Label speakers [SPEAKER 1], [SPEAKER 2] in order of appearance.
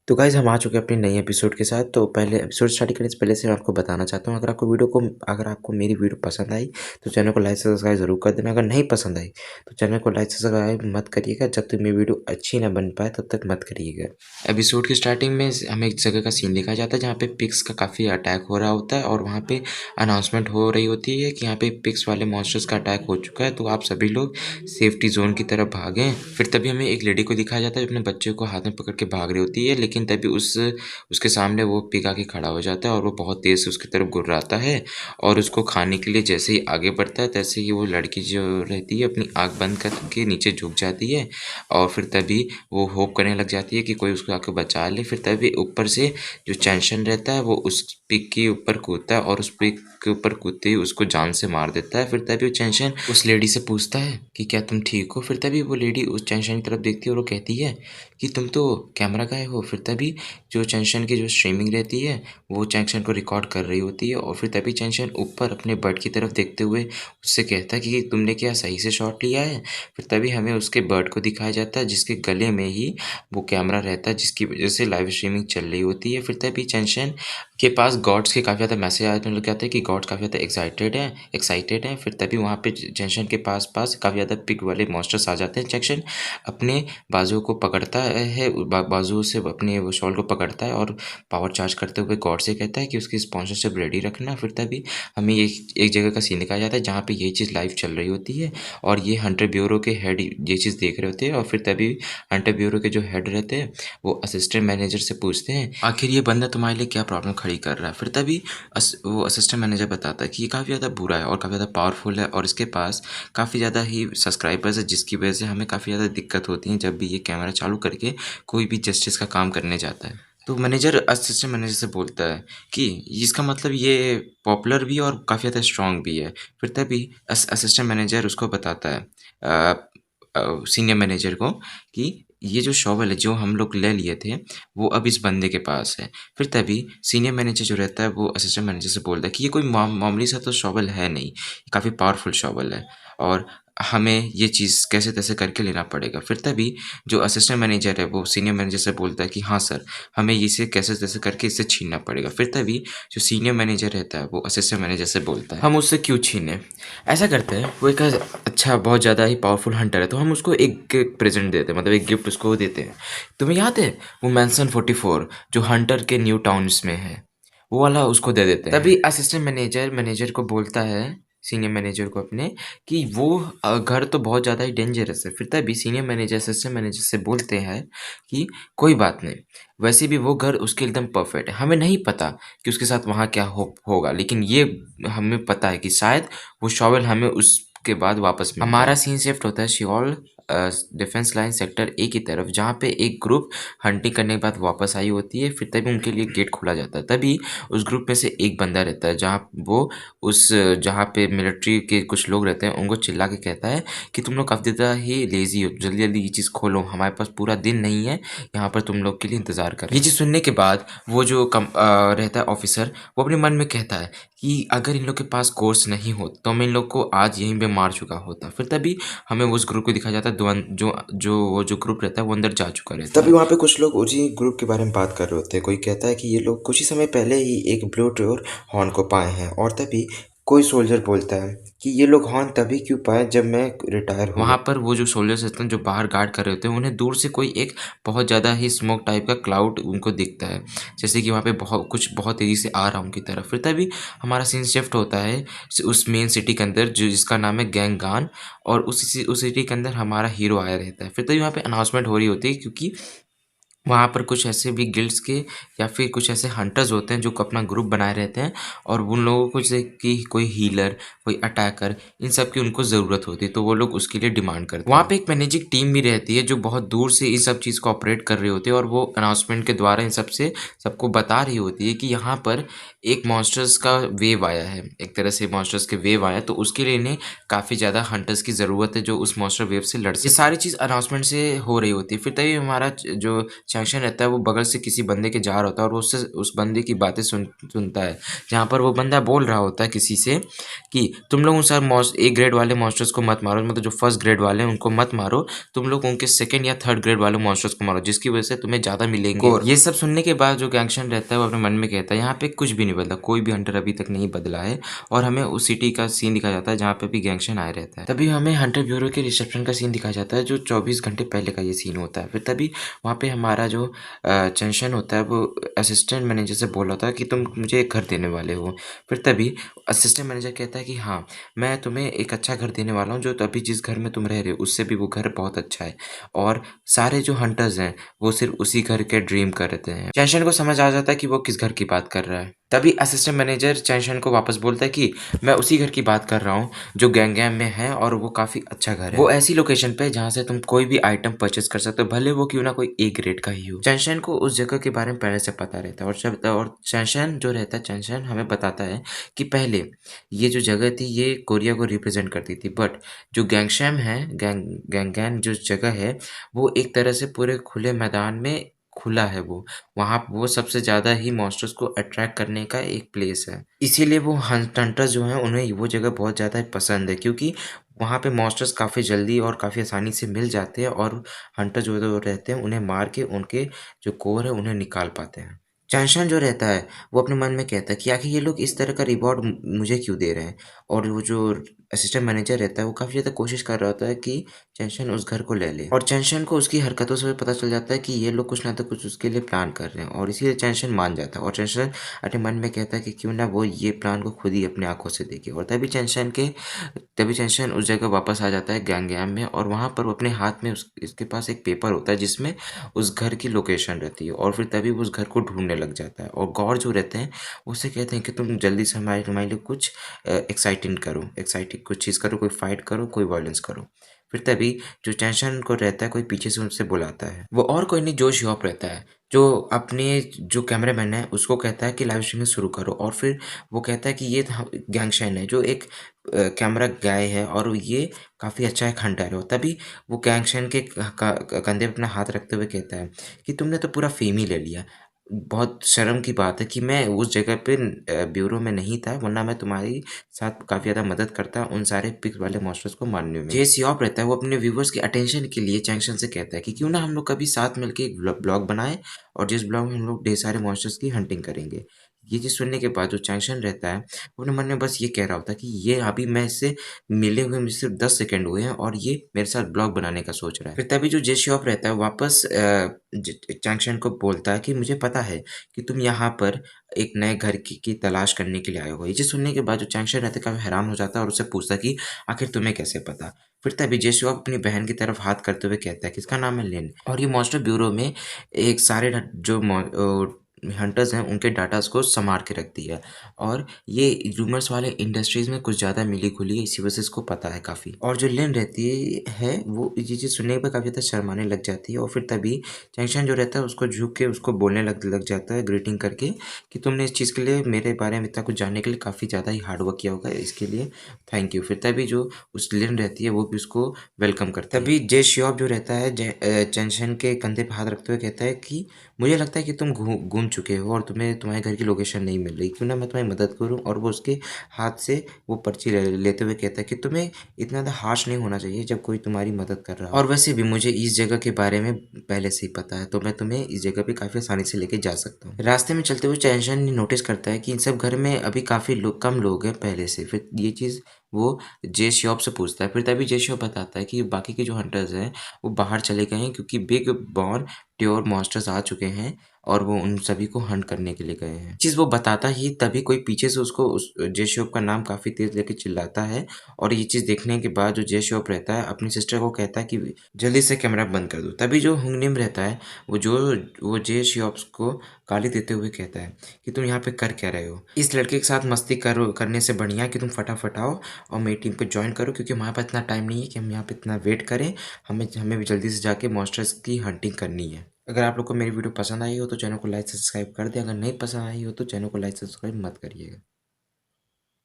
[SPEAKER 1] तो गाइज़ हम आ चुके हैं अपने नए एपिसोड के साथ। तो पहले एपिसोड स्टार्ट करने से पहले से मैं आपको बताना चाहता हूँ, अगर आपको मेरी वीडियो पसंद आई तो चैनल को लाइक सब्सक्राइब ज़रूर कर देना। अगर नहीं पसंद आई तो चैनल को लाइक सब्सक्राइब मत करिएगा, जब तक मेरी वीडियो अच्छी ना बन पाए तब तक मत करिएगा। एपिसोड की स्टार्टिंग में हमें एक जगह का सीन दिखाया जाता है जहाँ पे पिग्स का काफ़ी अटैक हो रहा होता है और वहाँ पे अनाउंसमेंट हो रही होती है कि यहाँ पे पिग्स वाले मॉन्स्टर्स का अटैक हो चुका है, तो आप सभी लोग सेफ्टी जोन की तरफ भागें। फिर तभी हमें एक लेडी को दिखाया जाता है जो अपने बच्चे को हाथ में पकड़ के भाग रही होती है, लेकिन तभी उसके सामने वो पिग आके खड़ा हो जाता है और वो बहुत तेज़ से उसकी तरफ गुर्राता है और उसको खाने के लिए जैसे ही आगे बढ़ता है तैसे ही वो लड़की जो रहती है अपनी आँख बंद करके नीचे झुक जाती है और फिर तभी वो होप करने लग जाती है कि कोई उसको आके बचा ले। फिर तभी ऊपर से जो चैंशन रहता है वो उस पिग के ऊपर कूदता है और उस पिग के ऊपर कूदते ही उसको जान से मार देता है। फिर तभी वो चैंशन उस लेडी से पूछता है कि क्या तुम ठीक हो। फिर तभी वो लेडी उस चैंशन की तरफ देखती है और वो कहती है कि तुम तो कैमरा गाय हो। फिर तभी जो चैंशन की जो स्ट्रीमिंग रहती है वो चैंशन को रिकॉर्ड कर रही होती है और फिर तभी चैंशन ऊपर अपने बर्ड की तरफ देखते हुए उससे कहता है कि तुमने क्या सही से शॉट लिया है। फिर तभी हमें उसके बर्ड को दिखाया जाता है जिसके गले में ही वो कैमरा रहता है जिसकी वजह से लाइव स्ट्रीमिंग चल रही होती है। फिर तभी चैंशन के पास गॉड्स के काफ़ी ज़्यादा मैसेज आते हैं, लोग कहते हैं कि गॉड्स काफ़ी ज़्यादा एक्साइटेड हैं। फिर तभी वहाँ पे चैंशन के पास काफ़ी ज़्यादा पिग वाले मॉन्स्टर्स आ जाते हैं। चैंशन अपने बाजुओं को पकड़ता है, बाजुओं से अपने वो शॉल को पकड़ता है और पावर चार्ज करते हुए गॉड से कहता है कि उसकी स्पॉन्सरशिप रेडी रखना। फिर तभी हमें एक जगह का सीन दिखाया जाता है जहाँ पे ये चीज़ लाइव चल रही होती है और ये हंटर ब्यूरो के हेड ये चीज़ देख रहे होते हैं और फिर तभी हंटर ब्यूरो के जो हेड रहते हैं वो असिस्टेंट मैनेजर से पूछते हैं आखिर ये बंदा तुम्हारे लिए क्या प्रॉब्लम खड़ी कर रहा है। फिर तभी वो असिस्टेंट मैनेजर बताता है कि ये काफ़ी ज़्यादा बुरा है और काफ़ी ज़्यादा पावरफुल है और इसके पास काफ़ी ज़्यादा ही सब्सक्राइबर्स है, जिसकी वजह से हमें काफ़ी ज़्यादा दिक्कत होती है जब भी ये कैमरा चालू करके कोई भी जस्टिस का काम करने जाता है। तो मैनेजर असिस्टेंट मैनेजर से बोलता है कि इसका मतलब ये पॉपुलर भी है और काफ़ी ज़्यादा स्ट्रॉन्ग भी है। फिर तभी असिस्टेंट मैनेजर उसको बताता है सीनियर मैनेजर को कि ये जो शॉवल है जो हम लोग ले लिए थे वो अब इस बंदे के पास है। फिर तभी सीनियर मैनेजर जो रहता है वो असिस्टेंट मैनेजर से बोलता है कि ये कोई मामूली सा तो शॉवल है नहीं, ये काफ़ी पावरफुल शॉवल है और हमें ये चीज़ कैसे तैसे करके लेना पड़ेगा। फिर तभी जो असिस्टेंट मैनेजर है वो सीनियर मैनेजर से बोलता है कि हाँ सर, हमें इसे कैसे तैसे करके इससे छीनना पड़ेगा। फिर तभी जो सीनियर मैनेजर रहता है वो असिस्टेंट मैनेजर से बोलता है हम उससे क्यों छीने, ऐसा करते हैं वो एक अच्छा बहुत ज़्यादा ही पावरफुल हंटर है तो हम उसको एक प्रेजेंट देते हैं, मतलब एक गिफ्ट उसको देते हैं। तुम्हें याद है वो मैंसन 44 जो हंटर के न्यू टाउन्स में है, वो वाला उसको दे देते हैं। तभी असिस्टेंट मैनेजर मैनेजर को बोलता है सीनियर मैनेजर को अपने कि वो घर तो बहुत ज़्यादा ही डेंजरस है। फिर तभी सीनियर मैनेजर असिस्टेंट मैनेजर से बोलते हैं कि कोई बात नहीं, वैसे भी वो घर उसके एकदम परफेक्ट है। हमें नहीं पता कि उसके साथ वहाँ क्या होगा, लेकिन ये हमें पता है कि शायद वो शॉवेल हमें उसके बाद वापस मिल जाए। हमारा सीन शिफ्ट होता है Seoul defence line sector A की तरफ, जहाँ पे एक ग्रुप हंटिंग करने के बाद वापस आई होती है। फिर तभी उनके लिए गेट खोला जाता है। तभी उस ग्रुप में से एक बंदा रहता है जहाँ पे मिलिट्री के कुछ लोग रहते हैं, उनको चिल्ला के कहता है कि तुम लोग काफ़ी ज़्यादा ही लेजी हो, जल्दी जल्दी ये चीज़ खोलो, हमारे पास पूरा दिन नहीं है यहाँ पर तुम लोग के लिए इंतज़ार कर। ये चीज़ सुनने के बाद वो जो रहता है ऑफिसर, वो अपने मन में कहता है कि अगर इन लोग के पास कोर्स नहीं हो तो मैं इन लोग को आज यहीं पे मार चुका होता। फिर तभी हमें उस ग्रुप को दिखाया जाता है जो ग्रुप रहता है वो अंदर जा चुका रहता है। तभी वहाँ पे कुछ लोग उसी ग्रुप के बारे में बात कर रहे होते हैं। कोई कहता है कि ये लोग कुछ ही समय पहले ही एक ब्लू टूर हॉर्न को पाए हैं और तभी कोई सोल्जर बोलता है कि ये लोग हॉर्न तभी क्यों पाए जब मैं रिटायर हुआ। वहाँ पर वो जो सोल्जर्स रहते हैं जो बाहर गार्ड कर रहे होते हैं, उन्हें दूर से कोई एक बहुत ज़्यादा ही स्मोक टाइप का क्लाउड उनको दिखता है, जैसे कि वहाँ पे बहुत तेज़ी से आ रहा उनकी तरफ। फिर तभी हमारा सीन शिफ्ट होता है उस मेन सिटी के अंदर जो जिसका नाम है गैंगान, और उस सिटी के अंदर हमारा हीरो आया रहता है। फिर तभी वहाँ पे अनाउंसमेंट हो रही होती है क्योंकि वहाँ पर कुछ ऐसे भी गिल्ड्स के या फिर कुछ ऐसे हंटर्स होते हैं जो अपना ग्रुप बनाए रहते हैं और उन लोगों को जैसे कि कोई हीलर, कोई अटैकर, इन सब की उनको ज़रूरत होती है, तो वो लोग उसके लिए डिमांड करते हैं। वहाँ पे एक मैनेजिंग टीम भी रहती है जो बहुत दूर से इन सब चीज़ को ऑपरेट कर रही होती है और वो अनाउंसमेंट के द्वारा इन सबको बता रही होती है कि यहाँ पर एक मॉन्स्टर्स का वेव आया है, एक तरह से मॉन्स्टर्स के वेव आया, तो उसके लिए इन्हें काफ़ी ज़्यादा हंटर्स की ज़रूरत है जो उस मॉन्स्टर वेव से लड़ सके। ये सारी चीज़ अनाउंसमेंट से हो रही होती है। फिर तभी हमारा जो चैंशन रहता है वो बगल से किसी बंदे के जा रहा होता है और वो उससे उस बंदे की बातें सुनता है, जहाँ पर वो बंदा बोल रहा होता है किसी से कि तुम लोग उन सर ए ग्रेड वाले मॉन्स्टर्स को मत मारो, मतलब जो फर्स्ट ग्रेड वाले हैं उनको मत मारो, तुम लोग उनके सेकंड या थर्ड ग्रेड वाले मॉन्स्टर्स को मारो, जिसकी वजह से तुम्हें ज़्यादा मिलेंगे। और ये सब सुनने के बाद जो गैंगशन रहता है वो अपने मन में कहता है यहाँ पे कुछ भी नहीं बदला, कोई भी हंटर अभी तक नहीं बदला है। और हमें उस सिटी का सीन दिखाया जाता है जहाँ पे भी गैंगशन आया रहता है। तभी हमें हंटर ब्यूरो के रिसेप्शन का सीन दिखाया जाता है जो 24 घंटे पहले का ये सीन होता है। फिर तभी वहाँ पे हमारा जो चंशन होता है वो असिस्टेंट मैनेजर से बोल रहा था कि तुम मुझे एक घर देने वाले हो। फिर तभी असिस्टेंट मैनेजर कहता है कि हाँ, मैं तुम्हें एक अच्छा घर देने वाला हूँ, जो अभी जिस घर में तुम रह रहे हो उससे भी वो घर बहुत अच्छा है। और सारे जो हंटर्स हैं वो सिर्फ उसी घर के ड्रीम करते हैं। चैंशन को समझ आ जाता है कि वो किस घर की बात कर रहा है। तभी असिस्टेंट मैनेजर चैंशन को वापस बोलता है कि मैं उसी घर की बात कर रहा हूँ जो गैंगैम में है और वो काफ़ी अच्छा घर है। वो ऐसी लोकेशन पे जहाँ से तुम कोई भी आइटम परचेस कर सकते हो, भले वो क्यों ना कोई ए ग्रेड का ही हो। चैंशन को उस जगह के बारे में पहले से पता रहता है और चैंशन जो रहता है, चैंशन हमें बताता है कि पहले ये जो जगह थी ये कोरिया को रिप्रेजेंट करती थी, बट जो गैंगशैम है, गैंगैन जो जगह है वो एक तरह से पूरे खुले मैदान में खुला है। वहाँ वो सबसे ज़्यादा ही मॉन्स्टर्स को अट्रैक्ट करने का एक प्लेस है। इसीलिए वो हंटर्स जो हैं उन्हें वो जगह बहुत ज़्यादा पसंद है, क्योंकि वहाँ पे मॉन्स्टर्स काफ़ी जल्दी और काफ़ी आसानी से मिल जाते हैं और हंटर जो रहते हैं उन्हें मार के उनके जो कोर है उन्हें निकाल पाते हैं। चैंशन जो रहता है वो अपने मन में कहता है कि आखिर ये लोग इस तरह का रिवॉर्ड मुझे क्यों दे रहे हैं। और वो जो असिस्टेंट मैनेजर रहता है वो काफ़ी ज़्यादा कोशिश कर रहा होता है कि चैंशन उस घर को ले ले। और चैंशन को उसकी हरकतों से पता चल जाता है कि ये लोग कुछ ना तो कुछ उसके लिए प्लान कर रहे हैं, और इसीलिए चैंशन मान जाता है। और चैंशन अपने मन में कहता है कि क्यों ना वो ये प्लान को खुद ही अपनी आंखों से देखे। और तभी चैंशन उस जगह वापस आ जाता है गैंगैम में, और वहाँ पर वो अपने हाथ में इसके पास एक पेपर होता है जिसमें उस घर की लोकेशन रहती है। और फिर तभी वो उस घर को ढूंढने लग जाता है। और गौर जो रहते हैं उससे कहते हैं कि तुम जल्दी से हमारे लिए कुछ एक्साइटिंग कुछ चीज़ करो, कोई फाइट करो, कोई वायलेंस करो। फिर तभी जो चैंशन को रहता है कोई पीछे से उनसे बुलाता है। वो और कोई नहीं, जो शिहोप रहता है, जो अपने जो कैमरामैन है उसको कहता है कि लाइव स्ट्रीमिंग शुरू करो। और फिर वो कहता है कि ये गैंगशन है जो एक कैमरा गाय है और ये काफ़ी अच्छा एक हंटर है। और तभी वो गैंगशन के कंधे पे अपना हाथ रखते हुए कहता है कि तुमने तो पूरा फेम ही ले लिया। बहुत शर्म की बात है कि मैं उस जगह पे ब्यूरो में नहीं था, वरना मैं तुम्हारी साथ काफ़ी ज़्यादा मदद करता उन सारे पिक वाले मॉन्स्टर्स को मारने में। जे सियोप रहता है वो अपने व्यूवर्स के अटेंशन के लिए चैंक्शन से कहता है कि क्यों ना हम लोग कभी साथ मिलकर एक ब्लॉग बनाएं, और जिस ब्लॉग में हम लोग ढेर सारे मॉन्स्टर्स की हंटिंग करेंगे। ये चीज़ सुनने के बाद जो चैंक्शन रहता है वो अपने मन में बस ये कह रहा होता है कि ये अभी मैं इससे मिले हुए मुझे सिर्फ 10 सेकंड हुए हैं और ये मेरे साथ ब्लॉग बनाने का सोच रहा है। फिर तभी जो जे शियोप रहता है वापस चैंक्शन को बोलता है कि मुझे पता है कि तुम यहाँ पर एक नए घर की तलाश करने के लिए आए हो। ये चीज़ सुनने के बाद जो चैंक्शन रहता है काफ़ी हैरान हो जाता है और उससे पूछता है कि आखिर तुम्हें कैसे पता। फिर तभी जे शियोप अपनी बहन की तरफ हाथ करते हुए कहता है कि इसका नाम है लिन, और ये मॉन्स्टर ब्यूरो में एक सारे जो हंटर्स हैं उनके डाटास को संभाल के रखती है। और ये रूमर्स वाले इंडस्ट्रीज में कुछ ज़्यादा मिली खुली है, इसी वजह से इसको पता है काफ़ी। और जो लिन रहती है वो ये चीज़ सुनने पर काफ़ी ज़्यादा शर्माने लग जाती है। और फिर तभी चैंक्शन जो रहता है उसको झुक के उसको बोलने लग जाता है ग्रीटिंग करके कि तुमने इस चीज़ के लिए मेरे बारे में इतना कुछ जानने के लिए काफ़ी ज़्यादा ही हार्ड वर्क किया होगा, इसके लिए थैंक यू। फिर तभी जो उस लिन रहती है वो भी उसको वेलकम करती है। तभी जे शियोप जो रहता है चैंक्शन के कंधे पर हाथ रखते हुए कहता है कि मुझे लगता है कि तुम घूम चुके हो और तुम्हें तुम्हारे घर की लोकेशन नहीं मिल रही, क्यों ना मैं तुम्हारी मदद करूं। और वो उसके हाथ से वो पर्ची लेते हुए कहता है कि तुम्हें इतना ज़्यादा हार्श नहीं होना चाहिए जब कोई तुम्हारी मदद कर रहा हो, और वैसे भी मुझे इस जगह के बारे में पहले से ही पता है, तो मैं तुम्हें इस जगह पे काफ़ी आसानी से लेके जा सकता हूँ। रास्ते में चलते हुए चैंशन नोटिस करता है कि इन सब घर में अभी काफ़ी कम लोग हैं पहले से। फिर ये चीज़ वो जे शियोप से पूछता है। फिर तभी जे शियोप बताता है कि बाकी के जो हंटर्स हैं वो बाहर चले गए हैं क्योंकि बिग बॉन ट्योर मॉन्स्टर्स आ चुके हैं और वो उन सभी को हंट करने के लिए गए हैं। चीज़ वो बताता ही तभी कोई पीछे से उसको उस जे शियोप का नाम काफ़ी तेज लेके चिल्लाता है। और ये चीज़ देखने के बाद जो जे शियोप रहता है अपनी सिस्टर को कहता है कि जल्दी से कैमरा बंद कर दो। तभी जो हुंगनिम रहता है वो जे शियोप को गाली देते हुए कहता है कि तुम यहाँ पे कर क्या रहे हो, इस लड़के के साथ मस्ती करने से बढ़िया कि तुम फटाफट आओ और मेरी टीम पे ज्वाइन करो, क्योंकि हमारे पास इतना टाइम नहीं है कि हम यहाँ पे इतना वेट करें। हमें भी जल्दी से जाके मॉन्स्टर्स की हंटिंग करनी है। अगर आप लोग को मेरी वीडियो पसंद आई हो तो चैनल को लाइक सब्सक्राइब कर दें, अगर नहीं पसंद आई हो तो चैनल को लाइक सब्सक्राइब मत करिएगा।